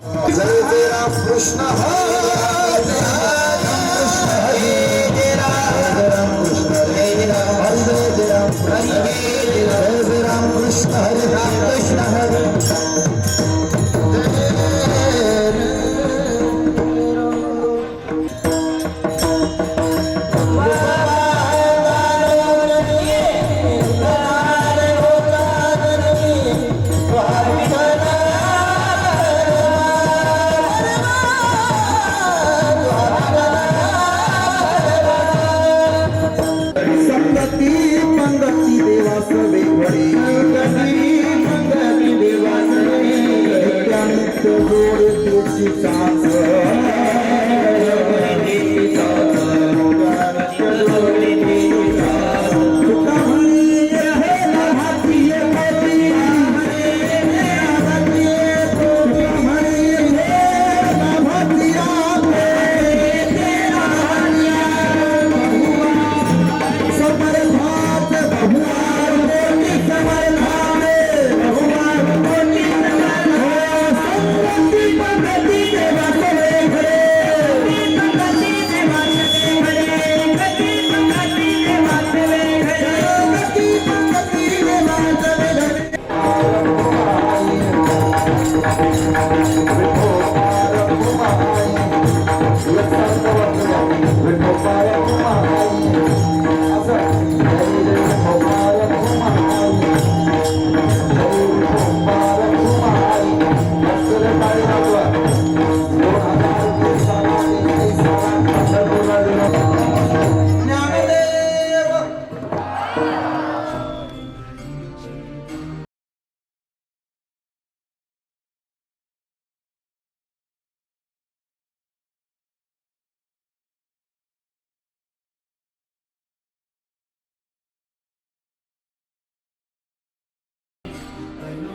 जय जय राम कृष्ण हरे राम कृष्ण हरे राम जय राम कृष्ण हरे राम कृष्ण हरे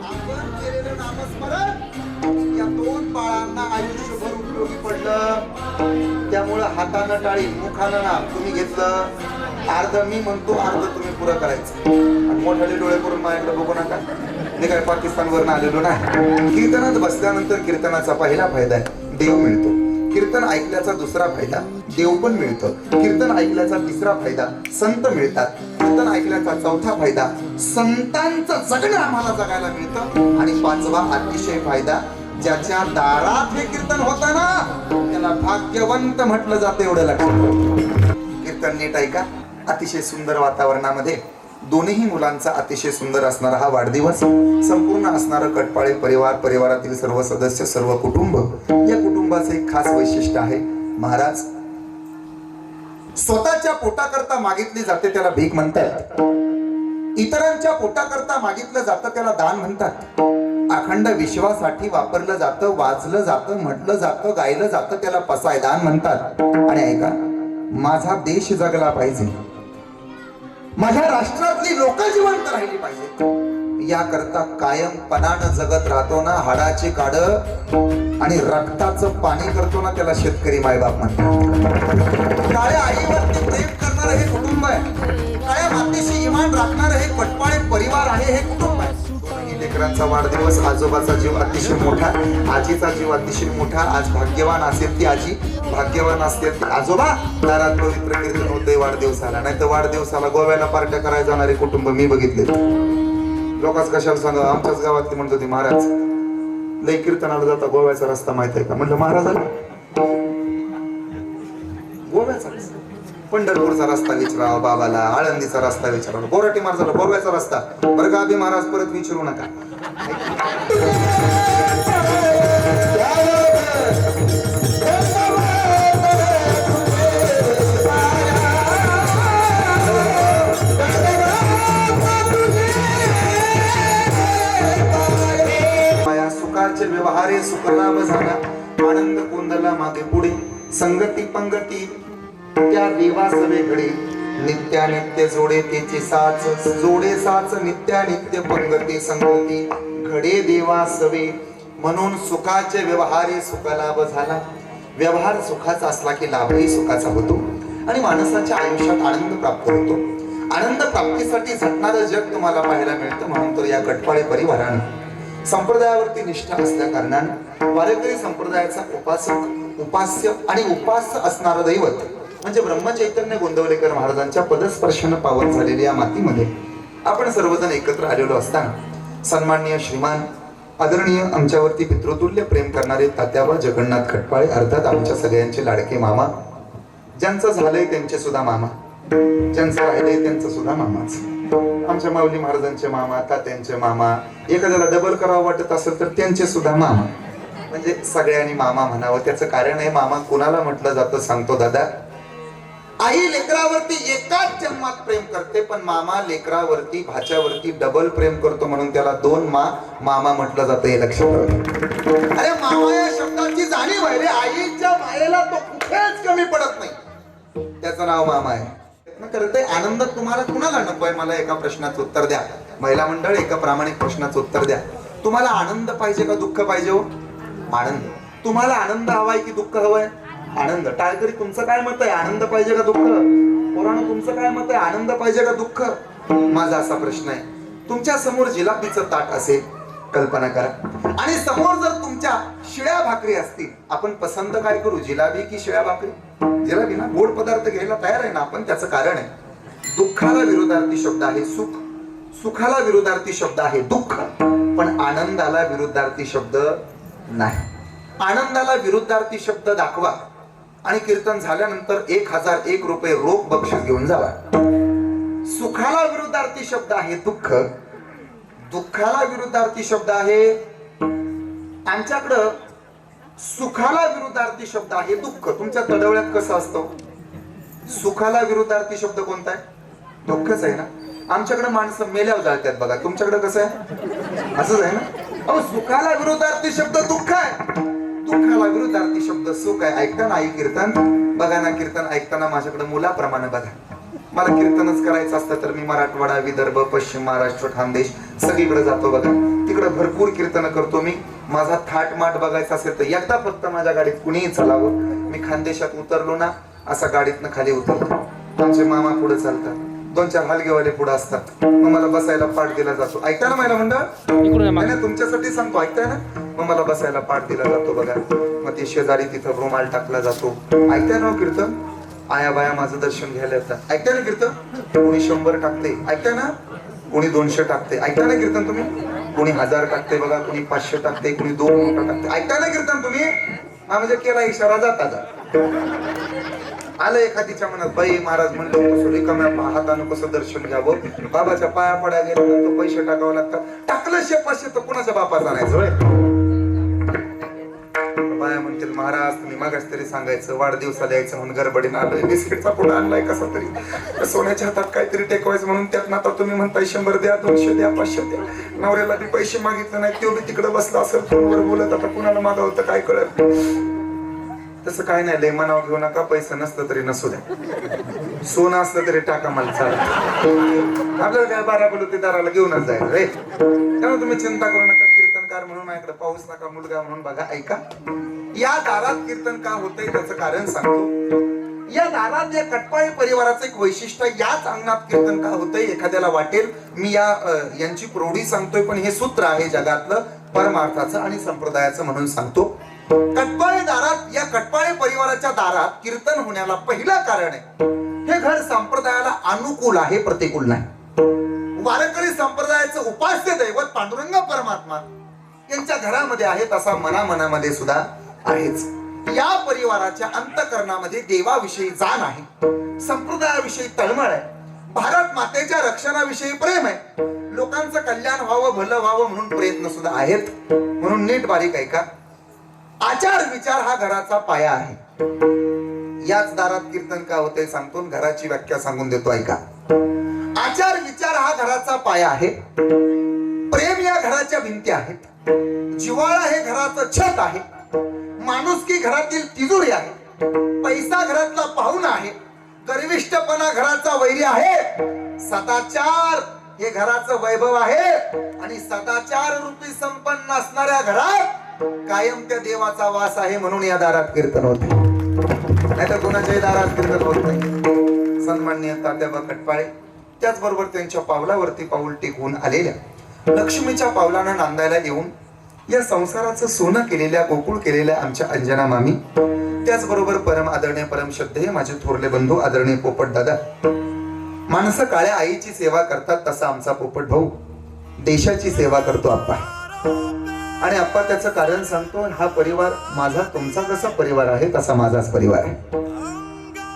आपण केलेलं नामस्मरण या दोन बाळांना आयुष्यभर उपयोगी पडलं. त्यामुळे हातानं टाळी मुखानं नाम तुम्ही घेतलं अर्ध मी म्हणतो अर्ध तुम्ही पुरं करायचं. आणि मोठाले डोळे करून माझ्याकडे बघू नका. मी काय पाकिस्तानवरून आलेलो नाही. कीर्तनात बसल्यानंतर कीर्तनाचा पहिला फायदा आहे देव मिळतो. कीर्तन ऐकल्याचा दुसरा फायदा देव पण मिळतं. कीर्तन ऐकल्याचा तिसरा फायदा संत मिळतात. कीर्तन ऐकल्याचा चौथा फायदा संतांचं जगणं आम्हाला जगायला मिळतं. आणि पाचवा अतिशय फायदा ज्याच्या दारात हे कीर्तन होतं ना त्याला भाग्यवंत म्हटलं जातं. एवढं लक्षात. कीर्तन नीट ऐका. अतिशय सुंदर वातावरणामध्ये दोन्ही मुलांचा अतिशय सुंदर असणारा हा वाढदिवस संपूर्ण असणारं कटपाळे परिवार परिवारातील सर्व सदस्य सर्व कुटुंब या कुटुंबाचं एक खास वैशिष्ट्य आहे. महाराज स्वतःच्या पोटाकरता मागितली जाते त्याला भीक म्हणतात. इतरांच्या पोटाकरता मागितलं जातं त्याला दान म्हणतात. अखंड विश्वासाठी वापरलं जातं वाजलं जातं म्हटलं जातं गायलं जातं त्याला पसायदान म्हणतात. आणि ऐका माझा देश जगला पाहिजे माझ्या राष्ट्रातली लोक जिवंत राहिली पाहिजे याकरता कायम पणानं जगत राहतो ना हाडाचे काड आणि रक्ताचं पाणी करतो ना त्याला शेतकरी मायबाप म्हणतात. काळ्या आईवरती प्रेम करणारं हे कुटुंब आहे. काळ्या मातेशी इमान राखणारं हे कटपाळे परिवार आहे हे कुटुंब आहे. लेकरांचा वाढदिवस आजोबाचा जीव अतिशय मोठा आजीचा जीव अतिशय मोठा. आज भाग्यवान असेल ती आजी भाग्यवान असते आजोबा. दारात पवित्र कीर्तन होते वाढदिवसाला. नाही तर वाढदिवसाला गोव्याला पार्ट्या करायला जाणारे कुटुंब मी बघितले. लोकांच कशाला सांगा आमच्याच गावातली म्हणत होती महाराज लय कीर्तनाला जाता गोव्याचा रस्ता माहित आहे का. म्हटलं महाराजाला गोव्याचा रस्ता पंढरपूरचा रस्ता विचारावा बाबाला आळंदीचा रस्ता विचारावा बोराटी महाराजाला गोव्याचा रस्ता बरं का. अभि महाराज परत विचारू नका. सुखाचे व्यवहारे सुखलाभ झाला आनंद कोंदला मागे पुढे संगती पंगती त्या देवास वेगळे नित्यानित्य जोडे त्याची साच जोडे साच नित्यानित्य पंगती संगती घडे देवासवे. म्हणून सुखाचे व्यवहारे सुखलाभ झाला. व्यवहार सुखाचा असला की लाभही सुखाचा होतो आणि माणसाच्या आयुष्यात आनंद प्राप्त होतो. आनंद प्राप्तीसाठी झटणारं जग तुम्हाला पाहायला मिळतं. म्हणून तर या कटपाळे परिवारानं संप्रदायावरती निष्ठा असल्या कारणाने वारकरी संप्रदायाचा उपास्य आणि उपास्य असणारं दैवत म्हणजे ब्रह्मचैतन्य गोंदवलेकर महाराजांच्या पदस्पर्शानं पावन झालेल्या या मातीमध्ये आपण सर्वजण एकत्र आलेलो असताना सन्माननीय श्रीमान आदरणीय आमच्यावरती पितृतुल्य प्रेम करणारे तात्याबा जगन्नाथ खटपाळे अर्थात आमच्या सगळ्यांचे लाडके मामा, ज्यांचं झालंय त्यांचे सुद्धा मामा, ज्यांचं राहिलंय त्यांचं सुद्धा मामाच, आमच्या माऊली महाराजांचे मामा, तात्यांचे मामा, एखाद्याला डबल करावं वाटत असेल तर त्यांचे सुद्धा मामा, म्हणजे सगळ्यांनी मामा म्हणावं. त्याचं कारण आहे, मामा कोणाला म्हटलं जातं सांगतो दादा. आई लेकरावरती एकाच जन्मात प्रेम करते, पण मामा लेकरावरती भाच्यावरती डबल प्रेम करतो, म्हणून त्याला दोन मामा म्हटलं जातं. हे लक्षात ठेवा. अरे मामा या शब्दाची जाणीव आहे रे. आईच्या मायेला तो कुठेच कमी पडत नाही, त्याचं नाव मामा आहे. करते आनंद तुम्हाला कुणाला नकोय? मला एका प्रश्नाचं उत्तर द्या. महिला मंडळ, एका प्रामाणिक प्रश्नाचं उत्तर द्या. तुम्हाला आनंद पाहिजे का दुःख पाहिजे? हो आनंद. तुम्हाला आनंद हवाय की दुःख हवंय? आनंद. टाळकरी तुमचं काय मत आहे? आनंद पाहिजे का दुःख? पोरांनो तुमचं काय मत आहे? आनंद पाहिजे का दुःख? माझा असा प्रश्न आहे, तुमच्या समोर जिलाबीचं ताट असेल, कल्पना करा, आणि समोर जर तुमच्या शिळ्या भाकरी असतील, आपण पसंत काय करू, जिलाबी की शिळ्या भाकरी? जिलाबी ना. गोड पदार्थ घ्यायला तयार आहे ना आपण. त्याचं कारण आहे, दुःखाला विरोधार्थी शब्द आहे सुख, सुखाला विरोधार्थी शब्द आहे दुःख, पण आनंदाला विरोधार्थी शब्द नाही. आनंदाला विरोधार्थी शब्द दाखवा आणि कीर्तन झाल्यानंतर 1001 रुपये रोख बक्षीस घेऊन जावा. सुखाला विरोधार्थी शब्द आहे दुःख, दुःखाला विरोधार्थी शब्द आहे, आमच्याकडं सुखाला विरोधार्थी शब्द आहे दुःख. तुमच्या तडवळ्यात कसं असतं? सुखाला विरोधार्थी शब्द कोणता आहे? दुःखच आहे ना. आमच्याकडे माणसं मेल्यावर जाळतात बघा, तुमच्याकडे कसं आहे? असंच आहे ना. अहो सुखाला विरोधार्थी शब्द दुःख आहे, दुःखाला विरोधार्थी शब्द सुख आहे. ऐकता ना आई कीर्तन? बघा ना, कीर्तन ऐकताना माझ्याकडे मुलाप्रमाणे बघा. मला कीर्तनच करायचं असतं तर मी मराठवाडा, विदर्भ, पश्चिम महाराष्ट्र, खानदेश सगळीकडे जातो बघा. तिकडे भरपूर कीर्तन करतो मी. माझा थाटमाट बघायचा असेल तर एकदा फक्त माझ्या गाडीत कुणीही चालावं. मी खानदेशात उतरलो ना, असा गाडीतनं खाली उतरतो. आमचे मामा पुढे चालतात, 2-4 हलगेवाले पुढे असतात, मग मला बसायला पाठ दिला जातो. ऐकता ना महिला मंडळ? तुमच्यासाठी सांगतो, ऐकताय ना? मग मला बसायला पाठ दिला जातो बघा. मग ते शेजारी तिथं रुमाल टाकला जातो. ऐकताय ना कीर्तन? आया बाया माझं दर्शन घ्यायला येतात. ऐकताय ना कीर्तन? कोणी 100 टाकते, ऐकताय ना? कोणी 200 टाकते. ऐकताय ना कीर्तन तुम्ही? कोणी 1000 टाकते बघा, कोणी 500 टाकते, कोणी 2 नोटा टाकते. ऐकताय ना कीर्तन तुम्ही? हा म्हणजे केला इशारा, जाता आलं एखादीच्या मनात, बाई महाराज म्हणलं रिकाम्या हातानं कसं दर्शन घ्यावं, बाबाच्या पाया पड्या गेलं तर पैसे टाकावं लागतात. टाकलं 100-500 तर कुणाच्या बापाचा नाही. बाया म्हणतील महाराज तुम्ही मागास तरी सांगायचं, वाढदिवसाला यायचं म्हणून गडबडीनं आलोय, बिस्किटचा पुडा आणलाय कसा तरी, सोन्याच्या हातात काहीतरी टेकवायचं म्हणून त्यात आता तुम्ही म्हणताय 100 द्या, 200 द्या, 500 द्या. नवऱ्याला बी पैसे मागितले नाही, तो बी तिकडे बसला असेल फोनवर बोलत, आता कुणाला मागावं तर काय कळत. तसं काय नाही, लय मनाव घेऊ नका. पैसे नसलं तरी नसू द्या, सोनं असलं तरी टाका, मला चालत. आपल्याला काय 12 बलुतेदाराला घेऊनच जायचं रे. त्यामुळे तुम्ही चिंता करू नका. कीर्तनकार म्हणून माझ्याकडे पाऊस नका, मुलगा म्हणून बघा. ऐका, या दारात कीर्तन का होतंय त्याचं कारण सांगतो. या दारात या कटपाळे परिवाराचं एक वैशिष्ट्य, याच अंगणात कीर्तन का होतंय. एखाद्याला वाटेल मी यांची प्रौढी सांगतोय, पण हे सूत्र आहे जगातलं परमार्थाचं आणि संप्रदायाचं म्हणून सांगतो. कटपाळे दारात, या कटपाळे परिवाराच्या दारात कीर्तन होण्याला पहिलं कारण आहे, हे घर संप्रदायाला अनुकूल आहे, प्रतिकूल नाही. वारकरी संप्रदायाचं उपास्य दैवत पांडुरंग परमात्मा यांच्या घरामध्ये आहे, तसा मनामध्ये सुद्धा आहेच. या परिवाराच्या अंतःकरणामध्ये देवाविषयी जाण आहे, संप्रदायाविषयी तळमळ आहे, भारत मातेच्या रक्षणाविषयी प्रेम आहे, लोकांचं कल्याण व्हावं, भलं व्हावं म्हणून प्रयत्न सुद्धा आहेत. म्हणून नीट बारीक ऐका. आचार विचार हा घराचा पाया आहे. याच दारात कीर्तन का होते सांगतो, घराची व्याख्या सांगून देतो, ऐका. आचार विचार हा घराचा पाया आहे. प्रेम या घराच्या भिंती आहेत. जिव्हाळा हे घराचं छत आहे. माणुसकी घरातील तिजोरी आहे. पैसा घरातला पाहुणा आहे. गर्विष्ठपणा घराचा वैरी आहे. सदाचार हे घराचं वैभव आहे. आणि सदाचार रूपी संपन्न असणाऱ्या घरात कायम त्या देवाचा वास आहे. म्हणून या दारात कीर्तन होते, नाहीतर कोणाच्याही दारात कीर्तन होत नाही. सन्माननीय तात्याबा खटपाळे, त्याचबरोबर त्यांच्या पावलावरती पाऊल टेकवून आलेल्या, लक्ष्मीच्या पावलानं नांदायला येऊन या संसाराचं सोनं केलेल्या, गोकुळ केलेल्या आमच्या अंजना मामी, त्याचबरोबर परम आदरणीय परम श्रद्धेय माझे थोरले बंधू आदरणीय पोपट दादा. माणसं काळ्या आईची सेवा करतात तसा आमचा पोपट भाऊ देशाची सेवा करतो आप्पा. आणि आप्पा त्याचं कारण सांगतो. हा परिवार माझा, तुमचा कसा परिवार आहे तसा माझाच परिवार आहे.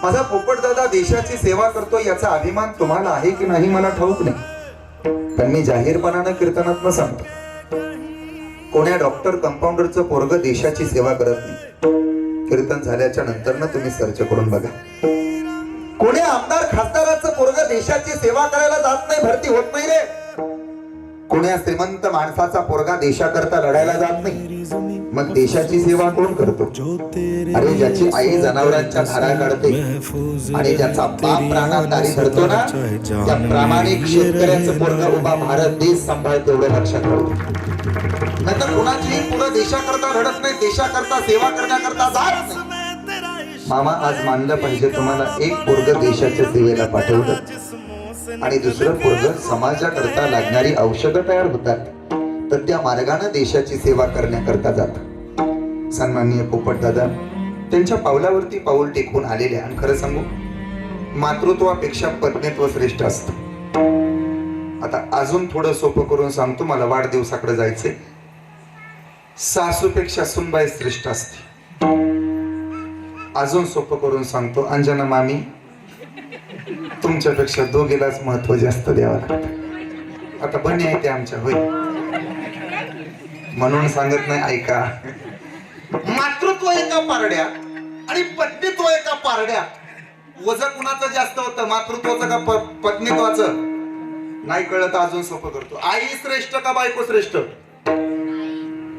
माझा पोपट दादा देशाची सेवा करतो याचा अभिमान तुम्हाला आहे की नाही मला ठाऊक नाही, पण मी जाहीरपणानं कीर्तनात सांगतो, कोण्या डॉक्टर कंपाऊंडरचं पोरग देशाची सेवा करत नाही. कीर्तन झाल्याच्या नंतर ना तुम्ही सर्च करून बघा. कोण्या आमदार खासदाराचं पोरग देशाची सेवा करायला जात नाही, भरती होत नाही रे. कोण्या श्रीमंत माणसाचा पोरगा देशाकरता लढायला जात नाही, मग देशाची सेवा कोण करतो? अरे ज्याची आई जनावरांच्या धारा काढते आणि ज्याचा बाप प्राणात दारी धरतो ना, त्या प्रामाणिक शेतकऱ्याचं पोरगा उभा भारत देश सांभाळतो, एवढं लक्षात ठेवा. नाहीतर कोणाची पुढे देशाकरता लढत नाही, देशाकरता सेवा करण्याकरता जात नाही. मामा आज मानलं पाहिजे, तुम्हाला एक पोरग देशाच्या सेवेला पाठवलं आणि दुसरं पोरग समाजाकरता लागणारी औषधं तयार होतात, तर त्या मार्गाने देशाची सेवा करण्याकरता जात. सन्माननीय पोपट दादा त्यांच्या पावलावरती पाऊल टेकून आलेले. आणि खरं सांगू, मातृत्वापेक्षा पत्नीत्व श्रेष्ठ असतं. आता अजून थोडं सोपं करून सांगतो, मला वाढदिवसाकडे जायचंय. सासूपेक्षा सुनबाई श्रेष्ठ असते. अजून सोपं करून सांगतो, अंजना मामी तुमच्यापेक्षा दोघीलाच महत्व जास्त द्यावं लागतं. आता बने आहे ते आमच्या होय म्हणून सांगत नाही, ऐका. मातृत्व एका पारड्यात आणि पत्नीत्व एका पारड्यात वजन कुणाचं जास्त होतं, मातृत्वाचं का पत्नीत्वाचं? नाही कळत अजून सोपं करतो. आई श्रेष्ठ का बायको श्रेष्ठ?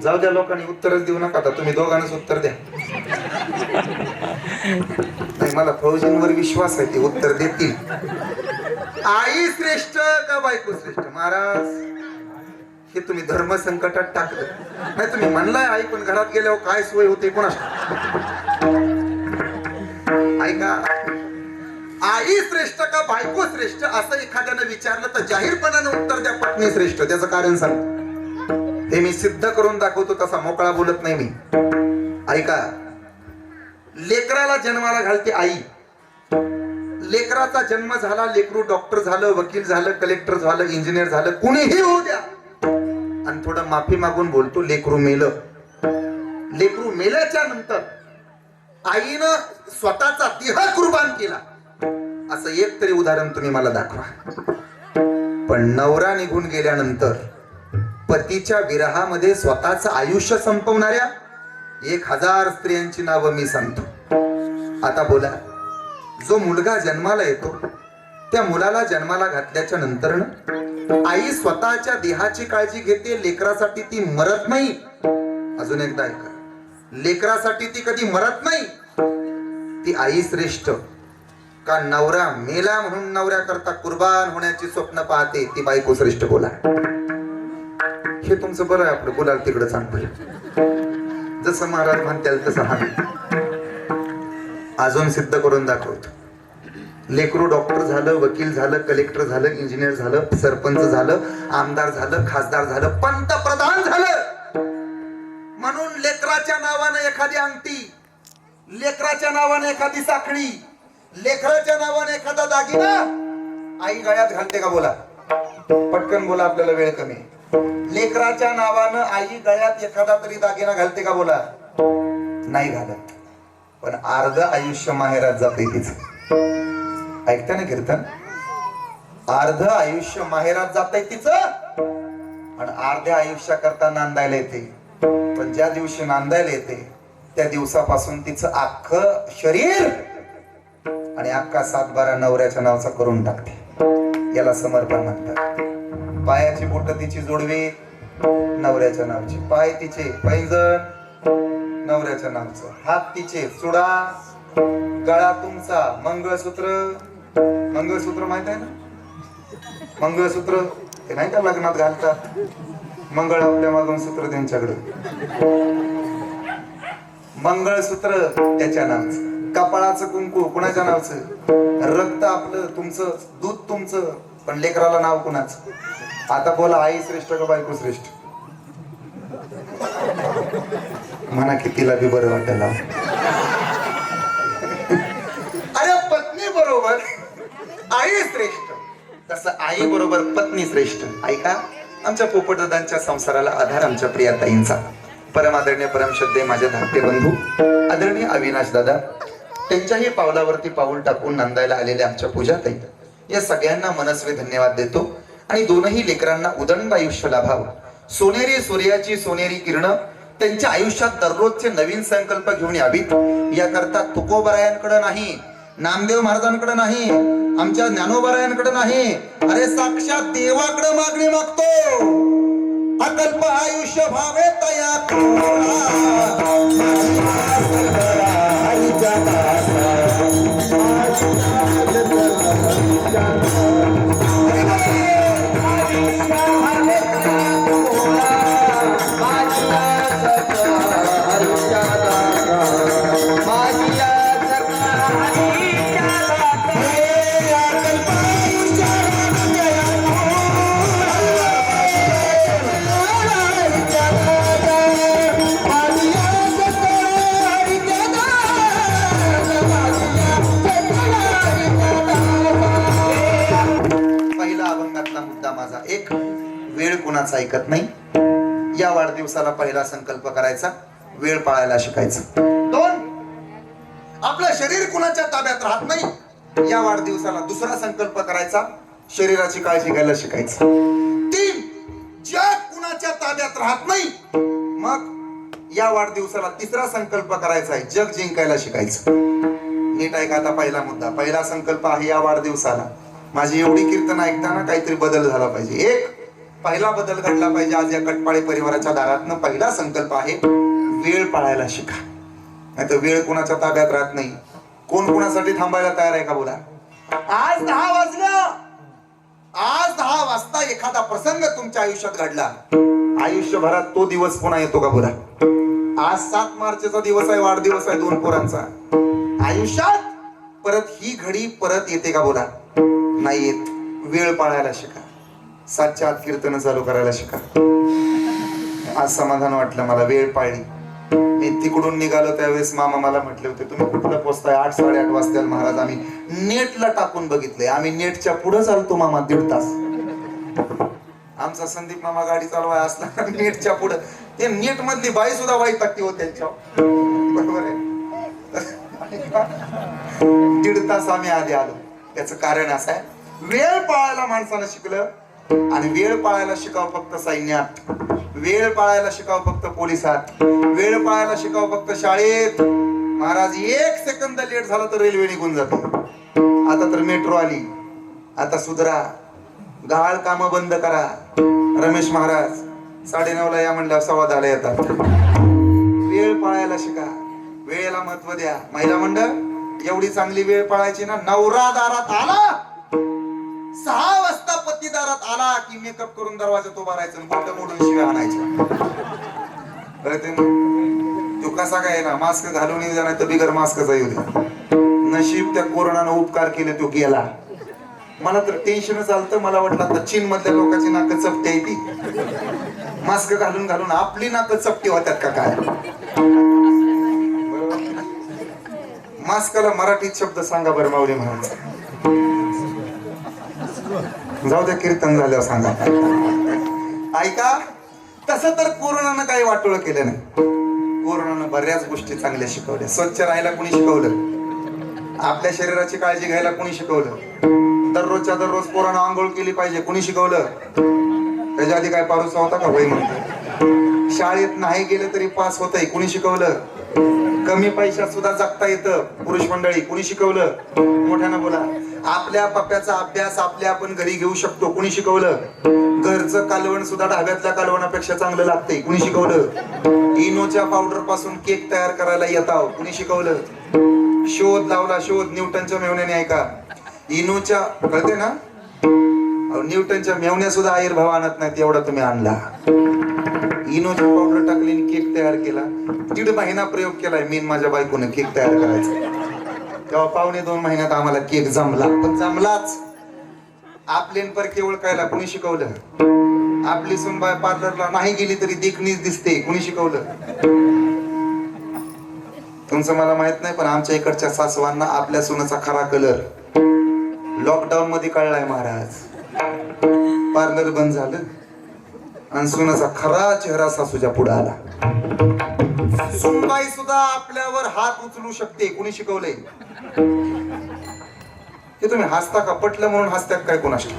जाऊ द्या, लोकांनी उत्तरच देऊ नका. आता तुम्ही दोघांनाच उत्तर द्या. नाही, मला फौजींवर विश्वास आहे, ते उत्तर देतील. आई श्रेष्ठ का बायको श्रेष्ठ? महाराज हे तुम्ही धर्म संकटात टाकलं. नाही तुम्ही म्हणलाय आई, पण घरात गेल्यावर काय सोय होते कोणास? ऐका, आई श्रेष्ठ का बायको श्रेष्ठ असं एखाद्यानं विचारलं तर जाहीरपणानं उत्तर द्या, पत्नी श्रेष्ठ. त्याचं कारण सांग, हे मी सिद्ध करून दाखवतो, तसा मोकळा बोलत नाही मी. ऐका, लेकराला जन्माला घालते आई. लेकराचा जन्म झाला, लेकरू डॉक्टर झालं, वकील झालं, कलेक्टर झालं, इंजिनियर झालं, कुणीही होऊ द्या. आणि थोडं माफी मागून बोलतो, लेकरू मेलं. लेकरू मेल्याच्या नंतर आईनं स्वतःचा देह कुर्बान केला असं एक तरी उदाहरण तुम्ही मला दाखवा. पण नवरा निघून गेल्यानंतर पतीच्या विरहामध्ये स्वतःचं आयुष्य संपवणाऱ्या 1000 स्त्रियांची नावं मी सांगतो. आता बोला, जो मुलगा जन्माला येतो त्या मुलाला जन्माला घातल्याच्या नंतर आई स्वतःच्या देहाची काळजी घेते, लेकरासाठी ती मरत नाही. अजून एकदा ऐका, लेकरासाठी ती कधी मरत नाही. ती आई श्रेष्ठ का नवरा मेला म्हणून नवऱ्याकरता कुर्बान होण्याची स्वप्न पाहते, ती बायको श्रेष्ठ? बोला. हे तुमचं बरं आहे, आपलं बोलाल तिकडं चांगलं. जसं महाराज म्हणतील तसं हा. अजून सिद्ध करून दाखवतो. लेकरू डॉक्टर झालं, वकील झालं, कलेक्टर झालं, इंजिनियर झालं, सरपंच झालं, आमदार झालं, खासदार झालं, पंतप्रधान झालं, म्हणून लेकराच्या नावानं एखादी अंगठी, लेकराच्या नावानं एखादी साखळी, लेकराच्या नावानं एखादा दागिना आई गळ्यात घालते का? बोला पटकन बोला, आपल्याला वेळ कमी. लेकराच्या नावानं आई गळ्यात एखादा तरी दागिना घालते का? बोला. नाही घालत. पण अर्ध आयुष्य माहेरात जाते तिचं. ऐकता ना कीर्तन? अर्ध आयुष्य माहेरात जाते तिचं आणि अर्ध्या आयुष्याकरता नांदायला येते. पण ज्या दिवशी नांदायला येते त्या दिवसापासून तिचं अख्खं शरीर आणि अख्खा 7-12 नवऱ्याच्या नावाचा करून टाकते. याला समर्पण म्हणतात. पायाची बोट तिची जोडवी नवऱ्याच्या नावाची, पाय तिचे पैंजण नवऱ्याच्या नावाचं, हात तिचे चुडा, गळा तुमचा, मंगळसूत्र. मंगळसूत्र माहित आहे ना? मंगळसूत्र ते नाही का लग्नात घालतात? मंगळ आपल्या मागून सूत्र त्यांच्याकडे, मंगळसूत्र त्याच्या नावाचं. कपाळाचं कुंकू कुणाच्या नावाचं? रक्त आपलं, तुमचं दूध तुमचं, पण लेकराला नाव कुणाचं? आता बोला, आई श्रेष्ठ का बायको श्रेष्ठ? म्हणा की तिला बी बरं वाटायला. अरे पत्नी बरोबर आई श्रेष्ठ, तसं आई बरोबर पत्नी श्रेष्ठ. ऐका, आमच्या पोपटदादांच्या संसाराला आधार आमच्या प्रियाताईंचा, परमादरणीय परमश्रद्धेय माझे धाकटे बंधू आदरणीय अविनाश दादा, त्यांच्याही पावलावरती पाऊल टाकून नांदायला आलेले आमच्या पूजाताई, या सगळ्यांना मनस्वी धन्यवाद देतो. आणि दोनही लेकरांना उदंड आयुष्य लाभावं, सोनेरी सूर्याची सोनेरी किरण त्यांच्या आयुष्यात दररोजचे नवीन संकल्प घेऊन यावीत, याकरता तुकोबरायांकडे नाही, नामदेव महाराजांकडे नाही, आमच्या ज्ञानोबरायांकडे नाही, अरे साक्षात देवाकडे मागणी मागतो. अकल्प आयुष्य भावे तया एक, वेळ कुणाचा ऐकत नाही. या वाढदिवसाला पहिला संकल्प करायचा, वेळ पाळायला शिकायचं. 2, आपलं शरीर कुणाच्या ताब्यात राहत नाही. या वाढदिवसाला दुसरा संकल्प करायचा, शरीराची काळजी घ्यायला शिकायचं. 3, जग कुणाच्या ताब्यात राहत नाही. मग या वाढदिवसाला तिसरा संकल्प करायचा आहे, जग जिंकायला शिकायचं. नीट ऐका, आता पहिला मुद्दा, पहिला संकल्प आहे या वाढदिवसाला माझी एवढी कीर्तन ऐकताना काहीतरी बदल झाला पाहिजे. एक, पहिला बदल घडला पाहिजे आज या कटपाळे परिवाराच्या दारातनं. पहिला संकल्प आहे, वेळ पाळायला शिका. नाही तर वेळ कोणाच्या ताब्यात राहत नाही. कोण कोणासाठी थांबायला तयार आहे का बोला? आज 10 वाजलं, आज 10 वाजता एखादा प्रसंग तुमच्या आयुष्यात घडला, आयुष्यभरात तो दिवस पुन्हा येतो का बोला? आज 7 मार्चचा दिवस आहे, वाढदिवस आहे 2 पोरांचा. आयुष्यात परत ही घडी परत येते का बोला? नाही येत. वेळ पाळायला शिका. 7च्या आत कीर्तन चालू करायला शिका. आज समाधान वाटलं मला, वेळ पाळली. मी तिकडून निघालो त्यावेळेस मामा मला म्हटले होते, तुम्ही कुठलं पोचताय? 8, 8:30 वाजता. महाराज आम्ही नेटला टाकून बघितलंय. आम्ही नेटच्या पुढे चालतो मामा 1.5 तास. आमचा संदीप मामा गाडी चालवाय असला नेटच्या पुढे, ते नेट मधली बाई सुद्धा वाईट टाकते हो त्यांच्या. बरोबर आहे. 1.5 तास आम्ही आधी आलो. त्याचं कारण असं आहे, वेळ पाळायला माणसानं शिकलं. आणि वेळ पाळायला शिकावं फक्त सैन्यात, वेळ पाळायला शिकावं फक्त पोलिसात, वेळ पाळायला शिकावं फक्त शाळेत. महाराज 1 सेकंद लेट झाला तर रेल्वे निघून जाते. आता तर मेट्रो आली. आता सुधरा, गहाळ काम बंद करा. रमेश महाराज 9:30ला या म्हणल्यावर 10:15 येतात. वेळ पाळायला शिका, वेळेला महत्व द्या. महिला मंडळ, एवढी चांगली वेळ पाळायची ना, नवरा दारात आला 6 वाजता पती दारात आला की मेकअप करून दरवाजात उभा राहायचं, बोट मोडून शिव्या आणायच्या. तो कसा काय ना, मास्क घालून येऊ द्या, नाही तर बिगर मास्कचा येऊ द्या. नशीब त्या कोरोनानं उपकार केले, तो गेला. मला तर टेन्शन चालतं. मला वाटलं आता चीन मधल्या लोकांची नाक चपटी आहे ती, मास्क घालून घालून आपली नाक चपटी होत्यात का काय? मास्कला मराठीत शब्द सांगा बरं माऊली महाराज. जाऊ द्या, कीर्तन झाल्यावर सांगा. ऐका, तसं तर कोरोनानं काही वाटोळं केलं नाही. कोरोनानं बऱ्याच गोष्टी चांगल्या शिकवल्या. स्वच्छ राहायला कोणी शिकवलं? आपल्या शरीराची काळजी घ्यायला कोणी शिकवलं? दररोजच्या दररोज पोरानं आंघोळ केली पाहिजे कोणी शिकवलं? त्याच्या आधी काय पारूसा होता का? वय म्हणतो. शाळेत नाही गेलं तरी पास होतंय कोणी शिकवलं? कमी पैशात सुद्धा जगता येतं पुरुष मंडळी कोणी शिकवलं? मोठ्यानं बोला. आपल्या पप्प्याचा अभ्यास आपल्या आपण घरी घेऊ शकतो कोणी शिकवलं? घरचं कालवण सुद्धा ढाब्यातल्या कालवणापेक्षा चांगलं लागतंय कोणी शिकवलं? इनोच्या पावडर पासून केक तयार करायला येताव कोणी शिकवलं? शोध लावला, शोध न्यूटनच्या मेवण्याने. ऐका, इनोच्या, कळते ना, न्यूटनच्या मेवण्या सुद्धा आयुर्भाव आणत नाहीत, एवढा तुम्ही आणला. इनोची पावडर टाकली, केक तयार केला. 1.5 महिना प्रयोग केलाय मी माझ्या बायकोने केक तयार करायचा. तेव्हा 1.5-2 महिन्यात आम्हाला केक जमला. पण जमलाच. आपलेन पर केवळ कायला कोणी शिकवलं? आपली सुनबाई पार्लरला नाही गेली तरी देखणीच दिसते कोणी शिकवलं? तुमचं मला माहित नाही, पण आमच्या इकडच्या सासवांना आपल्या सुनाचा खरा कलर लॉकडाऊन मध्ये कळलाय महाराज. पार्लर बंद झालं आणि सुनाचा खरा चेहरा सासूच्या पुढे आला. सुनबाई सुद्धा आपल्यावर हात उचलू शकते. कोणी शिकवलंय की तुम्ही हसता का? पटलं म्हणून हसतात काय कोणाशी?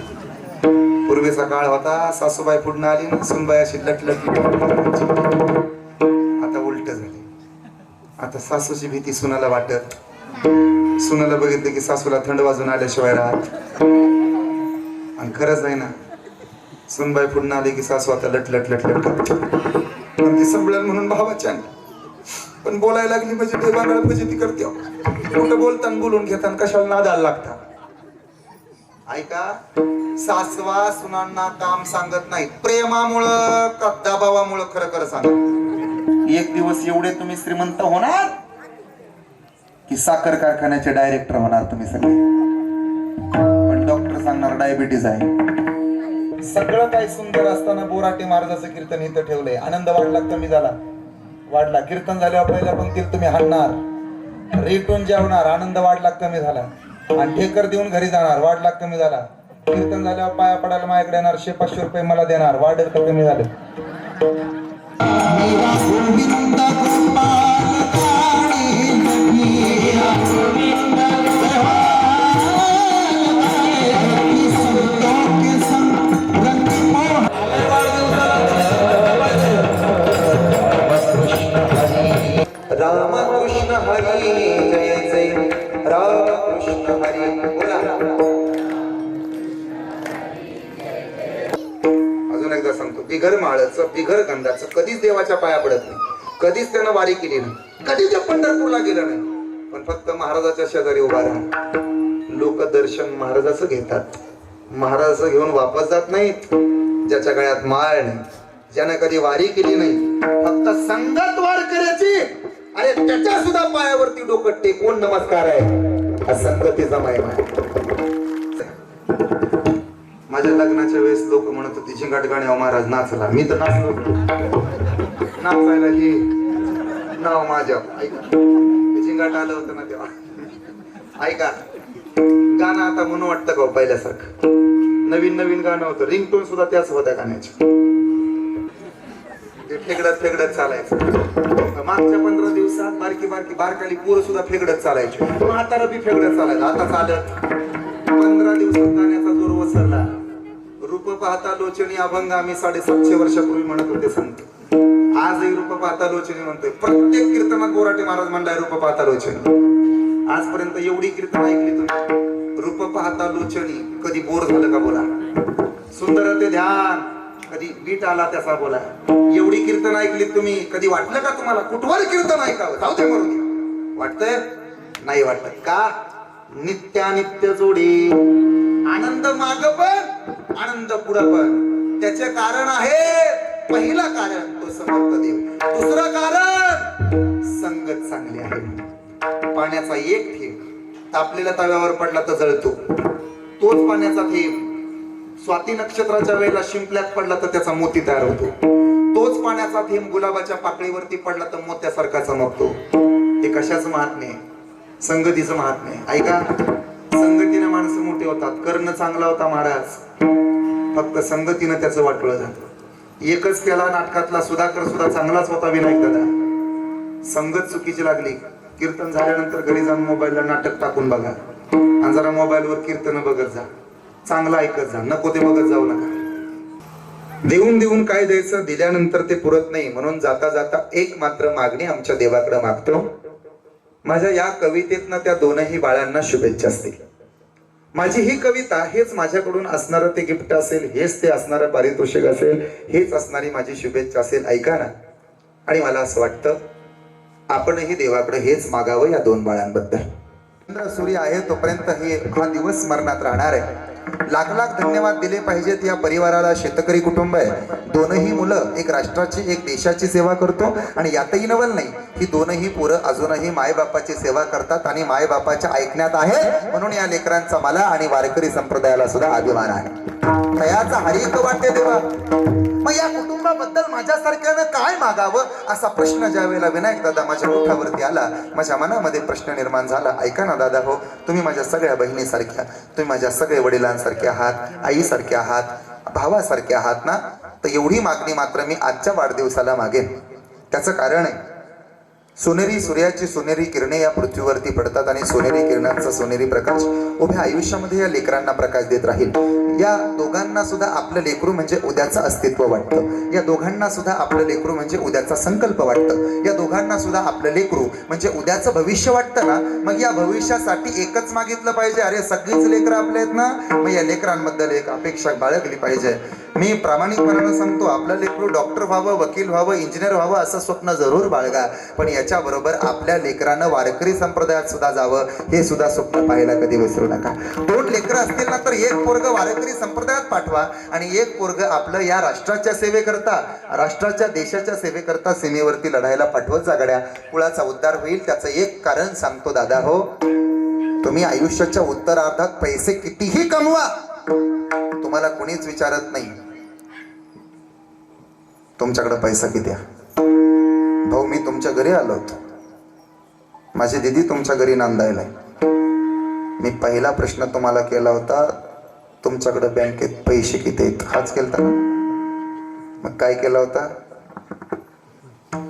पूर्वीचा काळ होता, सासूबाई पुढून आली ना सुनबाई अशी लटलटली. आता उलट झाली. आता सासूची भीती सुनाला वाटत. सुनाला बघितलं की सासूला थंड वाजून आल्याशिवाय राहत. आणि खरंच आहे ना, सुनबाई पुढून आली की सासू आता लटलट पण ती संभळण म्हणून भावाच्या, पण बोलायला लागली म्हणजे देवाला फजिती करते. कुठं बोलताना बोलून घेताना कशाला नादाला लागतात. ऐका, सासवा सुनांना काम सांगत नाही प्रेमामुळं का दबावामुळं. खरं खरं सांगा, एक दिवस एवढे तुम्ही श्रीमंत होणार की साखर कारखान्याचे डायरेक्टर होणार तुम्ही सगळे. पण डॉक्टर सांगणार डायबिटीज आहे. सगळं काही सुंदर असताना बोराटे महाराजाचं कीर्तन इथं ठेवलंय. आनंद वाढला कमी झाला? वाढला. कीर्तन झाल्यावर पहिल्या पंक्तीला तुम्ही हाणणार, रेटून जेवणार, आनंद वाढला कमी झाला. आणि ठेकर देऊन घरी जाणार, वाढला कमी झाला. कीर्तन झाल्यावर पाया पडायला माझ्याकडे येणार, 100-500 रुपये मला देणार, वाढेल का कमी झालं? रामकृष्ण हरी जय जय रामकृष्ण हरी. बोला. अजून एकदा सांगतो, बिगर माळाचं बिगर गंधाचं कधीच देवाच्या पाया पडत नाही. कधीच त्यानं वारी केली नाही. कधीच पंढरपूरला गेलं नाही. पण फक्त महाराजाच्या शेजारी उभा राहा. लोक दर्शन महाराजाचं घेतात. महाराजाचं घेऊन वापस जात नाहीत. ज्याच्या गळ्यात माळ नाही, ज्यानं कधी वारी केली नाही, फक्त संगत वार करायची, अरे त्याच्या सुद्धा पायावरती डोकं टेकवून नमस्कार आहे. हा संगतीचा महिमा आहे. माझ्या लग्नाच्या वेळेस लोक म्हणत होते झिंगाट गाण्यावर महाराज नाचला. मी तर नाचलो. नाचायला हे नाव माझ्या. ऐका, झिंगाट आलं होतं ना तेव्हा. ऐका, गाणं आता म्हणून वाटतं का पहिल्यासारखं? नवीन नवीन गाणं होतं. रिंगटोन सुद्धा त्याच होत्या गाण्याच्या. ते फेगडत चालायचं. मागच्या 15 दिवसात बारकी बारकाली पोरं सुद्धा फेगडत चालायचे. म्हातारा बी फेगडत चालायचं. आता चालत 15 दिवसात गाण्याचा जोर वसरला. रूप पाहता लोचनी अभंग आम्ही 750 वर्षापूर्वी म्हणत होते संत. आजही रूप पाहता लोचनी म्हणतोय. प्रत्येक कीर्तनात बोराटे महाराज म्हणलाय रूप पाहता लोचनी. आजपर्यंत एवढी कीर्तन ऐकली तुम्ही? रूप पाहता लोचनी. कधी बोर झालं का? बोला. सुंदर ते ध्यान. कधी बीट आला त्याचा? बोला. एवढी कीर्तन ऐकली तुम्ही? कधी वाटलं का तुम्हाला कुठवर कीर्तन ऐकावं? जाऊ दे मरून दे. वाटतंय? नाही वाटत का? नित्यानित्य जोडी. आनंद माग पण आनंद पुढं पण. त्याचे कारण आहे. पहिलं कारण तो समर्थ देव. दुसरं कारण संगत चांगली आहे. पाण्याचा एक थेंब तापलेल्या तव्यावर पडला तर जळतो. तोच पाण्याचा थेंब स्वाती नक्षत्राच्या वेळेला शिंपल्यात पडला तर त्याचा मोती तयार होतो. तोच पाण्याचा थेंब गुलाबाच्या पाकळीवरती पडला तर मोत्यासारखा चमकतो. हे कशाचं महात्म्य आहे? संगतीचं महात्म्य आहे. ऐका, संगतीने माणसं मोठे होतात. कर्ण चांगला होता महाराज, फक्त संगतीनं त्याचं वाटोळं झालं. एकच त्याला नाटकातला सुधाकर सुद्धा चांगलाच होता विनायक दादा. संगत चुकीची लागली. कीर्तन झाल्यानंतर घरी जाऊन मोबाईलला नाटक टाकून बघा आणि जरा मोबाईलवर कीर्तन बघत जा. चांगलं ऐकत जा. नको ते बघत जाऊ नका. देऊन देऊन काय द्यायचं? दिल्यानंतर ते पुरत नाही. म्हणून जाता जाता एक मात्र मागणी आमच्या देवाकडे मागतो. माझ्या या कवितेतनं त्या दोनही बाळांना शुभेच्छा असतील. माझी ही कविता हेच माझ्याकडून असणारं ते गिफ्ट असेल, हेच ते असणारं पारितोषिक असेल, हेच असणारी माझी शुभेच्छा असेल. ऐका ना. आणि मला असं वाटतं आपणही देवाकडे हेच मागावं या दोन बाळांबद्दल. चंद्र सूर्य आहे तोपर्यंत हा दिवस स्मरणात राहणार आहे. लाख लाख धन्यवाद दिले पाहिजेत या परिवाराला. शेतकरी कुटुंब आहे. दोनही मुलं एक राष्ट्राची एक देशाची सेवा करतो. आणि यातही नवल नाही, ही दोनही पोरं अजूनही मायबापाची सेवा करतात आणि मायबापाच्या ऐकण्यात आहे. म्हणून या लेकरांचा मला आणि वारकरी संप्रदायाला सुद्धा अभिमान आहे. दयाचा हरीक वाटे देवा. मग या कुटुंबाबद्दल माझ्यासारख्यानं काय मागावं असा प्रश्न ज्या वेळेला विनायक दादा माझ्या ओठावरती आला, माझ्या मनामध्ये प्रश्न निर्माण झाला. ऐका ना दादा हो, तुम्ही माझ्या सगळ्या बहिणीसारख्या, तुम्ही माझ्या सगळ्या वडिलांसारखे आहात, आईसारखे आहात, भावासारखे आहात ना, तर एवढी मागणी मात्र मी आजच्या वाढदिवसाला मागेन. त्याचं कारण आहे, सोनेरी सूर्याची सोनेरी किरणे या पृथ्वीवरती पडतात आणि सोनेरी किरणांचा सोनेरी प्रकाश उभ्या आयुष्यामध्ये या लेकरांना प्रकाश देत राहील. या दोघांना सुद्धा आपलं लेकरू म्हणजे उद्याचं अस्तित्व वाटतं. या दोघांना सुद्धा आपलं लेकरू म्हणजे उद्याचा संकल्प वाटतं. या दोघांना सुद्धा आपलं लेकरू म्हणजे उद्याचं भविष्य वाटतं ना. मग या भविष्यासाठी एकच मागितलं पाहिजे, अरे सगळीच लेकरं आपले आहेत ना, मग या लेकरांबद्दल एक अपेक्षा बाळगली पाहिजे. मी प्रामाणिकपणानं सांगतो, आपलं लेकरू डॉक्टर व्हावं, वकील व्हावं, इंजिनियर व्हावं असं स्वप्न जरूर बाळगा, पण याच्याबरोबर आपल्या लेकरानं वारकरी संप्रदायात सुद्धा जावं हे सुद्धा स्वप्न पाहायला कधी विसरू नका. 2 लेकरं असतील ना तर एक पोरग वारकरी संप्रदायात पाठवा आणि एक पोरग आपलं या राष्ट्राच्या सेवेकरता, राष्ट्राच्या देशाच्या सेवेकरता सीमेवरती लढायला पाठवत जा गड्या. कुळाचा उद्धार होईल. त्याचं एक कारण सांगतो दादा हो, तुम्ही आयुष्याच्या उत्तरार्धात पैसे कितीही कमवा, तुम्हाला कोणीच विचारत नाही तुमच्याकडे पैसा किती आहे. भाऊ, मी तुमच्या घरी आलो होतो, माझी दीदी तुमच्या घरी नांदायला, मी पहिला प्रश्न तुम्हाला केला होता, तुमच्याकडे बँकेत पैसे किती आहेत, हाच केलता ना. मग काय केला होता,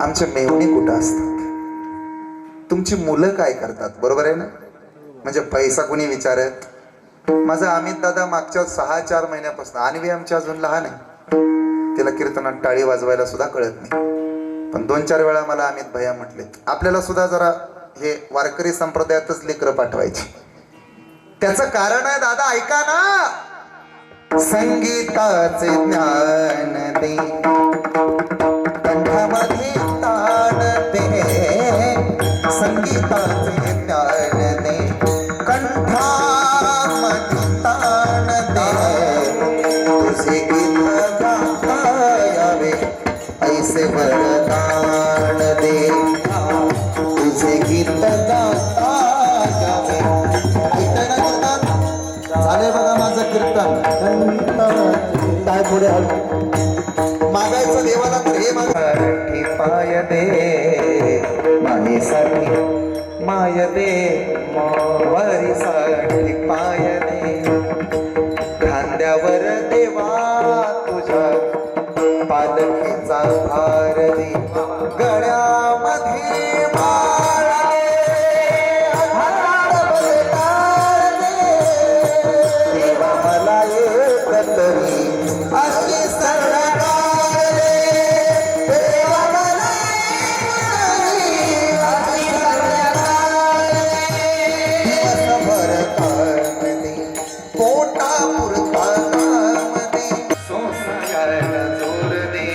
आमचे मेहुणे कुठं असतात, तुमची मुलं काय करतात, बरोबर आहे ना. म्हणजे पैसा कोणी विचारत. माझा अमित दादा मागच्या 6-4 महिन्यापासून, आणवी आमची अजून लहान आहे, तिला कीर्तनात टाळी वाजवायला सुद्धा कळत नाही, पण 2-4 वेळा मला अमित भैया म्हटले, आपल्याला सुद्धा जरा हे वारकरी संप्रदायातच लेकरं पाठवायचे. त्याचं कारण आहे दादा, ऐका ना, संगीताचे ज्ञान दे, कंठामध्ये ताण दे, संगीताचे ज्ञान दे, कंठामध्ये ताण दे, तुझे गीत गाता यावे ऐसे वरदान दे, तुझे गीत गाता यावे. झाले बघा माझं कीर्तन. काय पुढे मागायचं देवाला तर हे मागे पाय दे, माईसाठी माय दे, वारीसाठी पाय दे, खांद्यावर देवा तुझ्या पालखीचा भार दे, गळ्यामध्ये माळ दे, देवा मला एक तरी अशी सरकार दे, देवा मला एक तरी अशी सरकार दे, दिवसभर काम दे, पोटापुरता काम दे, संसाराला जोर दे,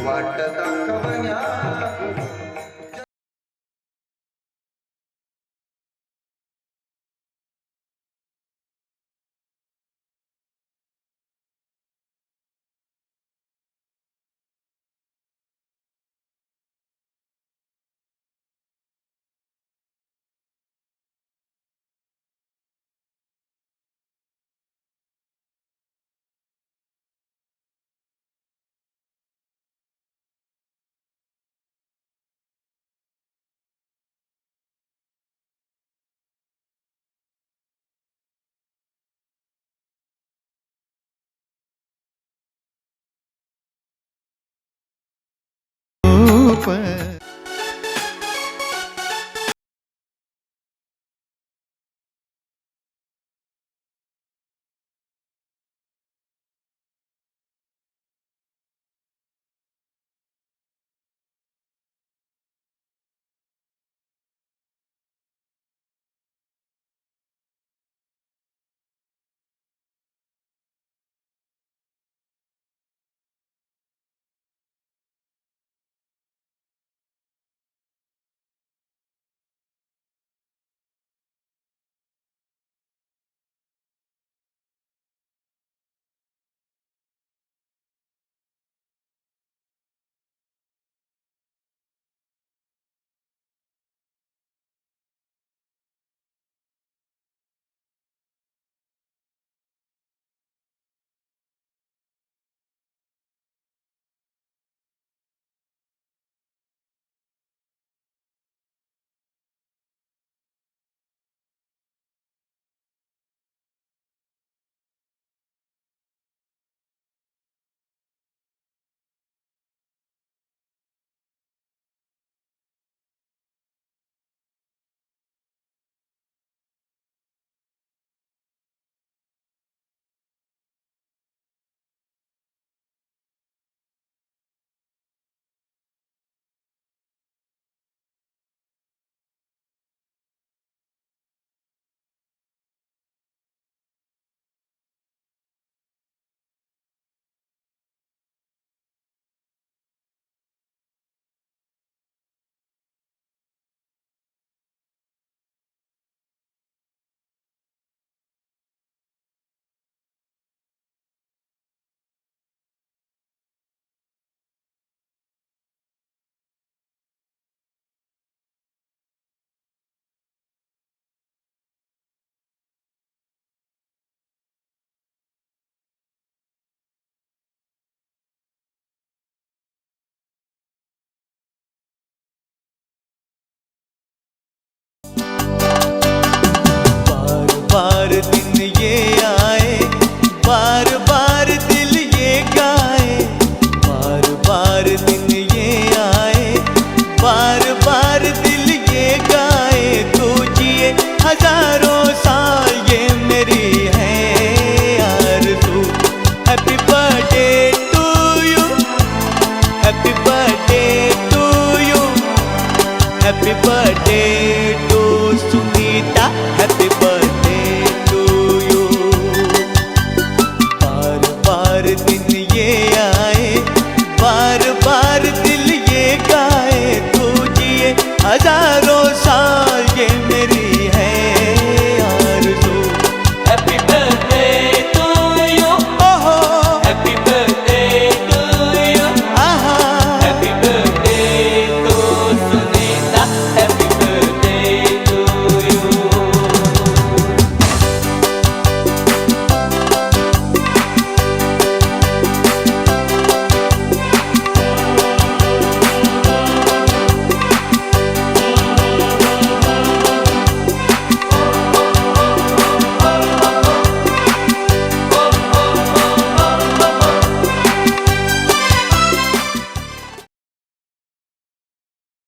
वाट दाखवण्या.